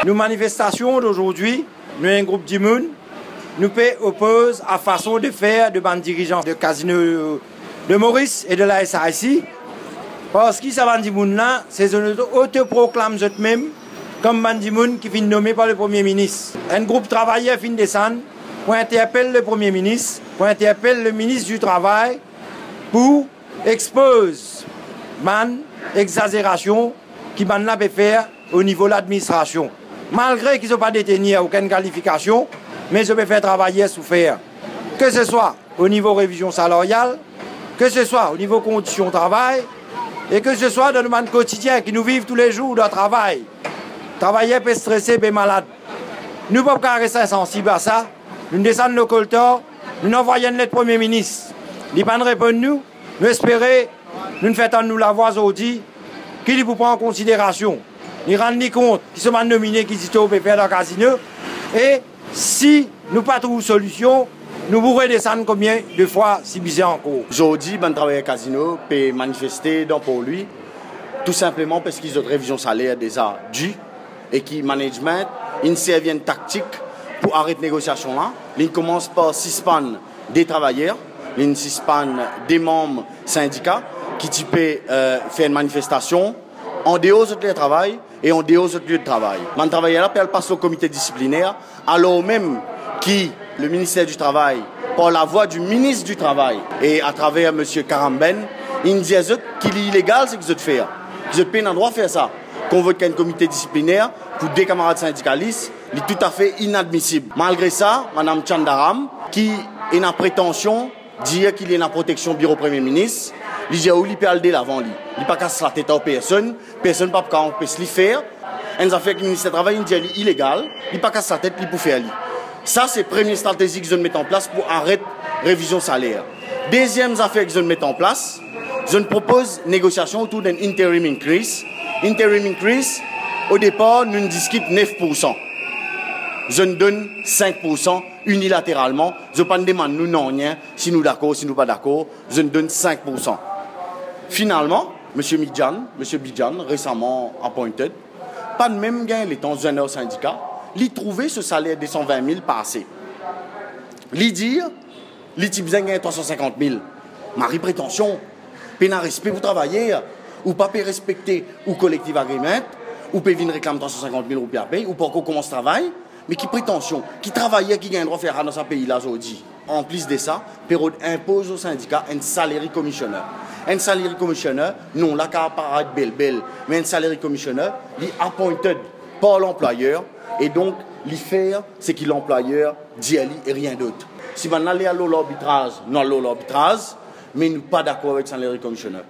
Nos manifestations d'aujourd'hui, nous un groupe d'immunes, nous opposons à façon de faire de bandes dirigeants de Casino de Maurice et de la SAIC. Parce que ces bandes là, c'est une autoproclame eux-mêmes comme bandes qui viennent nommés par le Premier ministre. Un groupe travailleur fin descendre pour interpeller le Premier ministre, pour interpeller le ministre du Travail pour exposer l'exagération qui peut faire au niveau de l'administration. Malgré qu'ils n'ont pas détenu aucune qualification, mais ils peuvent faire travailler sous faire. Que ce soit au niveau révision salariale, que ce soit au niveau conditions de travail, et que ce soit dans le monde quotidien qui nous vivent tous les jours dans le travail. Travailler peut stresser, peut malade. Nous ne pouvons pas rester insensibles à ça. Nous descendons nos coltors, nous envoyons une lettre au Premier ministre. Il ne répond pas nous, nous espérons, nous faisons nous la voix aujourd'hui, qu'il vous prend en considération. Il rend compte qu'ils sont nominés, qu'ils disent au faire dans le casino. Et si nous pas trouvons solution, nous pourrons descendre combien de fois si bizarre encore. Aujourd'hui, ben travailler casino peut manifester donc pour lui, tout simplement parce qu'ils ont une révision salaire déjà due et qui management, il servent une tactique pour arrêter la négociation là. Il commence par suspendre des travailleurs, il suspend des membres syndicats qui peuvent faire une manifestation en dehors de leur travail et en dehors de lieu de travail. Les travailleurs là passent au comité disciplinaire alors même que le ministère du Travail, par la voix du ministre du Travail et à travers M. Karamben, il dit qu'il est illégal ce qu'ils ont fait. Ils n'ont pas le droit de faire ça. Convoquer un comité disciplinaire pour des camarades syndicalistes, c'est tout à fait inadmissible. Malgré ça, Mme Chandaram, qui est en prétention de dire qu'il est en protection bureau Premier ministre, il dit qu'il peut aller l'avant. Il ne peut pas casser la tête à personne, personne ne peut pas le faire. Une affaire que le ministère du Travail dit qu'il est illégal, il ne peut pas casser la tête, il peut faire. Ça, c'est la première stratégie qu'ils ont mis en place pour arrêter la révision salaire. Deuxième affaire qu'ils ont mis en place, je propose une négociation autour d'un interim increase. Interim increase, au départ, nous discutons 9%. Je nous donne 5% unilatéralement. Je ne pas demande nous non rien, si nous d'accord, si nous pas d'accord. Je nous donne 5%. Finalement, M. Bidjan, récemment appointed, pas de même gain les temps de syndicat, il trouvait ce salaire de 120 000 pas assez. Il dit, il type gain 350 000. Marie prétention, pénal respect pour travailler, ou pas respecter ou collective agreement, ou peut venir réclamer 350 000 roupies à payer, ou pas qu'on commence travail, mais qui prétention, qui travaillait, qui gagne droit faire dans ce pays-là aujourd'hui. En plus de ça, Pérode impose au syndicat un salary commissioner. Un salary commissioner, non, là, qu'à paraître belle, mais un salary commissioner, il est appointed par l'employeur, et donc, l'IFER, c'est que l'employeur dit et rien d'autre. Si on allait à l'arbitrage, nous allons à l'arbitrage, mais nous ne sommes pas d'accord avec le salary commissioner.